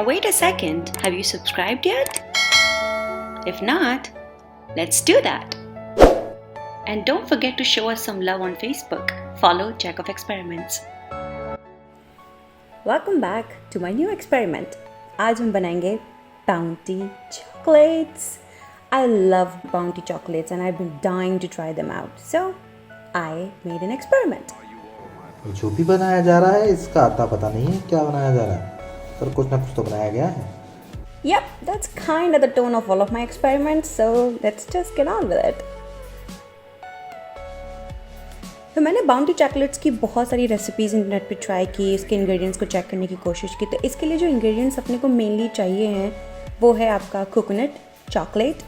Now wait a second, have you subscribed yet? If not, let's do that. And don't forget to show us some love on Facebook. Follow Jack of Experiments. Welcome back to my new experiment. आज हम बनाएंगे Bounty chocolates. I love Bounty chocolates and I've been dying to try them out. So I made an experiment. जो भी बनाया जा रहा है इसका आता पता नहीं है क्या बनाया जा रहा है, पर कुछ ना कुछ तो बनाया गया है. Yep, that's kind of the tone of all of my experiments, so let's just get on with it. तो मैंने बाउंटी चॉकलेट्स की बहुत सारी रेसिपीज़ इंटरनेट पे ट्राई की, इसके इंग्रेडिएंट्स को चेक करने की कोशिश की. तो इसके लिए जो इंग्रेडिएंट्स अपने को मेनली चाहिए हैं वो है आपका कोकोनट, चॉकलेट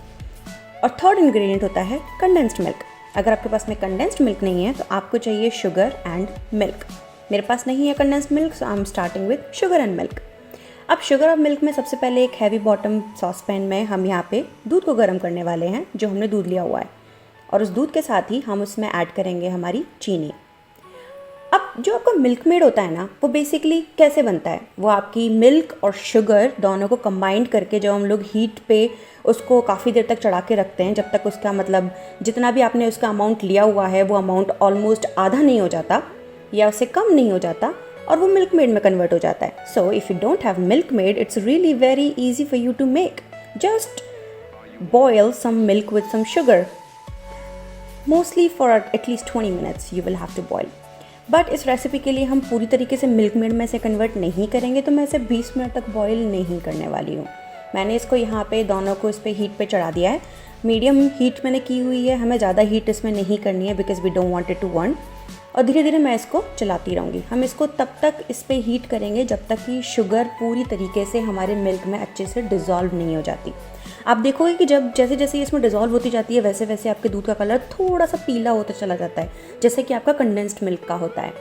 और थर्ड इंग्रेडिएंट होता है कंडेंस्ड मिल्क. अगर आपके पास में कंडेंस्ड मिल्क नहीं है तो आपको चाहिए शुगर एंड मिल्क. मेरे पास नहीं है condensed milk, so I am starting with sugar and milk. अब शुगर और मिल्क में सबसे पहले एक हैवी बॉटम सॉसपैन में हम यहाँ पे दूध को गर्म करने वाले हैं, जो हमने दूध लिया हुआ है, और उस दूध के साथ ही हम उसमें ऐड करेंगे हमारी चीनी. अब जो आपका मिल्क मेड होता है ना, वो बेसिकली कैसे बनता है, वो आपकी मिल्क और शुगर दोनों को कंबाइंड करके जब हम लोग हीट पे उसको काफ़ी देर तक चढ़ा के रखते हैं, जब तक उसका मतलब जितना भी आपने उसका अमाउंट लिया हुआ है वो अमाउंट ऑलमोस्ट आधा नहीं हो जाता या उससे कम नहीं हो जाता और वो मिल्क मेड में कन्वर्ट हो जाता है. So if you don't have Milkmaid, it's really very easy for you to make. Just boil some milk with some sugar. Mostly for at least 20 minutes you will have to boil. But इस recipe के लिए हम पूरी तरीके से milk made में से convert नहीं करेंगे, तो मैं इसे 20 मिनट तक बॉयल नहीं करने वाली हूँ. मैंने इसको यहाँ पे दोनों को इस पर हीट पे चढ़ा दिया है. मीडियम हीट मैंने की हुई है, हमें ज़्यादा हीट इसमें नहीं करनी है because we don't want it to burn. और धीरे धीरे मैं इसको चलाती रहूँगी. हम इसको तब तक इस पर हीट करेंगे जब तक कि शुगर पूरी तरीके से हमारे मिल्क में अच्छे से डिज़ोल्व नहीं हो जाती. आप देखोगे कि जब जैसे जैसे इसमें डिज़ोल्व होती जाती है वैसे वैसे आपके दूध का कलर थोड़ा सा पीला होता चला जाता है, जैसे कि आपका कंडेंस्ड मिल्क का होता है.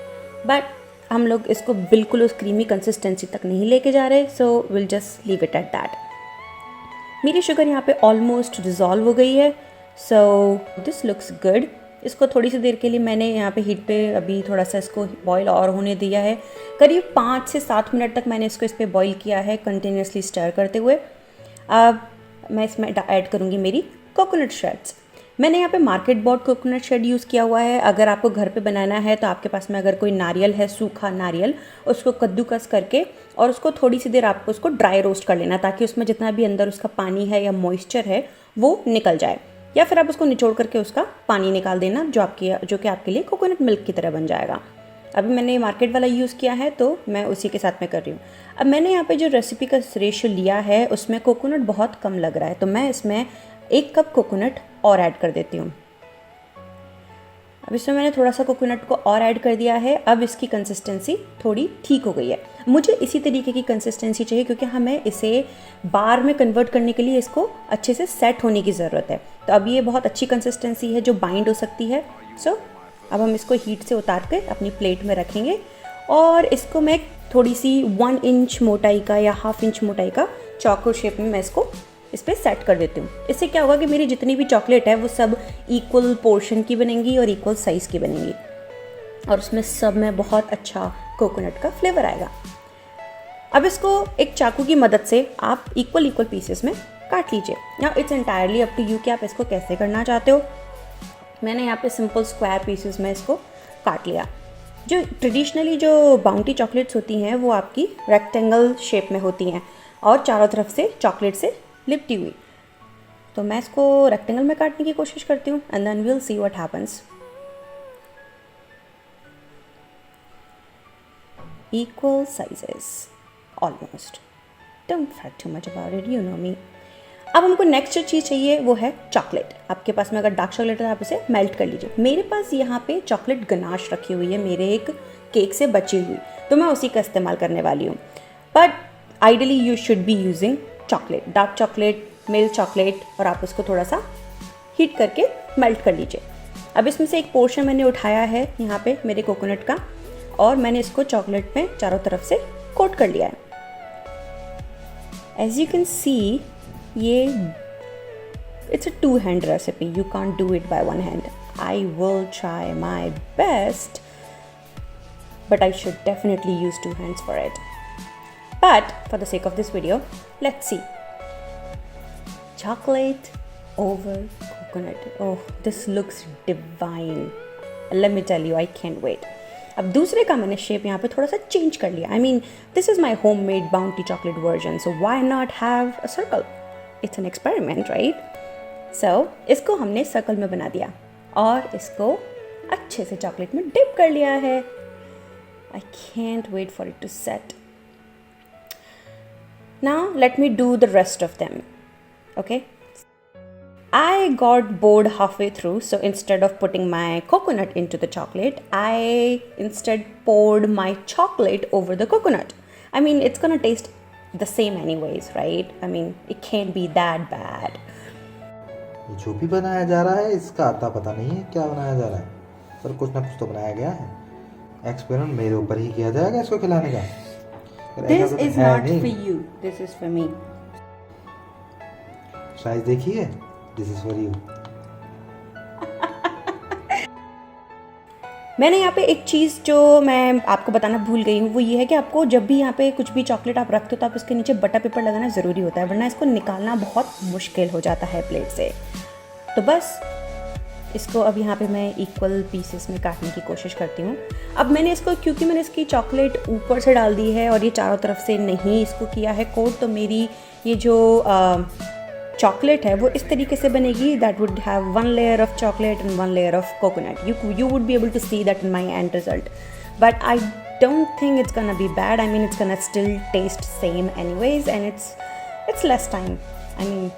बट हम लोग इसको बिल्कुल उस क्रीमी कंसिस्टेंसी तक नहीं लेके जा रहे, so will just leave it at that. मेरी शुगर यहाँ पे ऑलमोस्ट डिज़ोल्व हो गई है, सो दिस लुक्स गुड. इसको थोड़ी सी देर के लिए मैंने यहाँ पे हीट पे अभी थोड़ा सा इसको बॉईल और होने दिया है. करीब 5 से 7 मिनट तक मैंने इसको इस पर बॉईल किया है कंटिन्यूसली स्टर करते हुए. अब मैं इसमें ऐड करूँगी मेरी कोकोनट श्रेड्स. मैंने यहाँ पे market bought coconut shred use किया हुआ है. अगर आपको घर पे बनाना है तो आपके पास में अगर कोई नारियल है, सूखा नारियल, उसको कद्दूकस करके और उसको थोड़ी सी देर आपको उसको ड्राई रोस्ट कर लेना, ताकि उसमें जितना भी अंदर उसका पानी है या मॉइस्चर है वो निकल जाए. या फिर आप उसको निचोड़ करके उसका पानी निकाल देना, जो कि आपके लिए कोकोनट मिल्क की तरह बन जाएगा. अभी मैंने मार्केट वाला यूज़ किया है तो मैं उसी के साथ में कर रही हूँ. अब मैंने यहाँ पे जो रेसिपी का रेशियो लिया है उसमें कोकोनट बहुत कम लग रहा है, तो मैं इसमें 1 कप कोकोनट और ऐड कर देती हूँ. अब इसमें मैंने थोड़ा सा कोकोनट को और ऐड कर दिया है. अब इसकी कंसिस्टेंसी थोड़ी ठीक हो गई है. मुझे इसी तरीके की कंसिस्टेंसी चाहिए क्योंकि हमें इसे बार में कन्वर्ट करने के लिए इसको अच्छे से सेट होने की ज़रूरत है. तो अब ये बहुत अच्छी कंसिस्टेंसी है जो बाइंड हो सकती है. सो अब हम इसको हीट से उतार कर अपनी प्लेट में रखेंगे और इसको मैं थोड़ी सी 1 इंच मोटाई का या 1/2 इंच मोटाई का चौकोर शेप में मैं इसको इस पर सेट कर देती हूँ. इससे क्या होगा कि मेरी जितनी भी चॉकलेट है वो सब इक्वल पोर्शन की बनेंगी और इक्वल साइज़ की बनेंगी और उसमें सब में बहुत अच्छा कोकोनट का फ्लेवर आएगा. अब इसको एक चाकू की मदद से आप इक्वल पीसेस में काट लीजिए. Now it's entirely up to you कि आप इसको कैसे करना चाहते हो. मैंने यहाँ पे सिंपल स्क्वायर पीसेस में इसको काट लिया. जो ट्रेडिशनली जो बाउंटी चॉकलेट्स होती हैं वो आपकी रेक्टेंगल शेप में होती हैं और चारों तरफ से चॉकलेट से लिपटी हुई. तो मैं इसको रेक्टेंगल में काटने की कोशिश करती हूँ and then we'll see what happens. Equal sizes almost. Don't fret too much about it, you know me. अब हमको नेक्स्ट जो चीज़ चाहिए वो है चॉकलेट. आपके पास में अगर डार्क चॉकलेट है तो आप इसे मेल्ट कर लीजिए. मेरे पास यहाँ पे चॉकलेट गनाश रखी हुई है मेरे एक केक से बची हुई, तो मैं उसी का इस्तेमाल करने वाली हूँ. But ideally you should be using chocolate, dark chocolate, milk chocolate, और आप उसको थोड़ा सा हीट करके मेल्ट कर लीजिए. अब इसमें से एक पोर्शन मैंने उठाया है यहाँ पे मेरे कोकोनट का और मैंने इसको चॉकलेट में चारों तरफ से कोट कर लिया है. एज यू कैन सी ये it's a two-hand recipe. You can't do it by one hand. I will try my best, but I should definitely use 2 hands for it. But for the sake of this video, let's see. Chocolate over coconut. Oh, this looks divine. Let me tell you, I can't wait. अब दूसरे का मैंने shape यहाँ पे थोड़ा सा change कर लिया. I mean, this is my homemade bounty chocolate version, so why not have a circle? It's an experiment, right? So इसको हमने सर्कल में बना दिया और इसको अच्छे से चॉकलेट में डिप कर लिया है. I can't wait for it to set. Now let me do the rest of them. Okay? I got bored halfway through, so instead of putting my coconut into the chocolate, I instead poured my chocolate over the coconut. I mean, it's gonna taste the same anyways, right? I mean, it can't be that bad. ये जो भी बनाया जा रहा है इसका आता पता नहीं है क्या बनाया जा रहा है, पर कुछ ना कुछ तो बनाया गया है. एक्सपेरिमेंट मेरे ऊपर ही किया जाएगा इसको खिलाने का. This is not for you. This is for me. Size देखिए. This is for you. मैंने यहाँ पे एक चीज़ जो मैं आपको बताना भूल गई हूँ वो ये है कि आपको जब भी यहाँ पे कुछ भी चॉकलेट आप रखते हो तो आप उसके नीचे बटर पेपर लगाना ज़रूरी होता है, वरना इसको निकालना बहुत मुश्किल हो जाता है प्लेट से. तो बस इसको अब यहाँ पे मैं इक्वल पीसेस में काटने की कोशिश करती हूँ. अब मैंने इसको, क्योंकि मैंने इसकी चॉकलेट ऊपर से डाल दी है और ये चारों तरफ से नहीं इसको किया है कोट, तो मेरी ये जो चॉकलेट है वो इस तरीके से बनेगी. That would have one layer of chocolate and one layer of coconut. You would be able to see that in my end result, but I don't think it's gonna be bad. I mean, it's gonna still taste same anyways, and it's less time. I mean,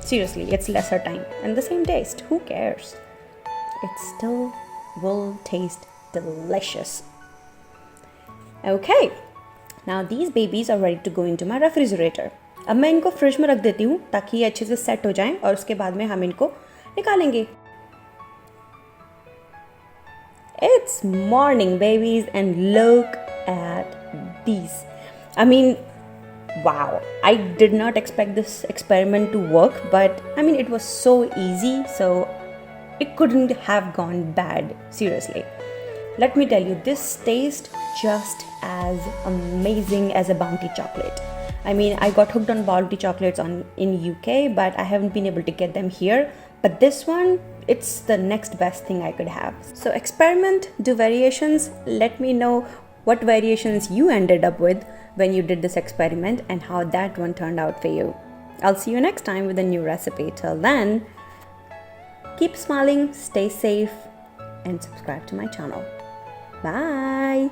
seriously, it's lesser time and the same taste. Who cares? It still will taste delicious. Okay, now these babies are ready to go into my refrigerator. अब मैं इनको fridge में रख देती हूँ ताकि ये अच्छे से सेट हो जाएं और उसके बाद में हम इनको निकालेंगे. It's morning, babies, and look at these. I mean, wow. I did not expect this experiment to work, but I mean, it was so easy, so it couldn't have gone bad, seriously. Let me tell you, this tastes just as amazing as a Bounty chocolate. I mean, I got hooked on Bounty chocolates in UK, but I haven't been able to get them here. But this one, it's the next best thing I could have. So experiment, do variations. Let me know what variations you ended up with when you did this experiment and how that one turned out for you. I'll see you next time with a new recipe. Till then, keep smiling, stay safe, and subscribe to my channel. Bye!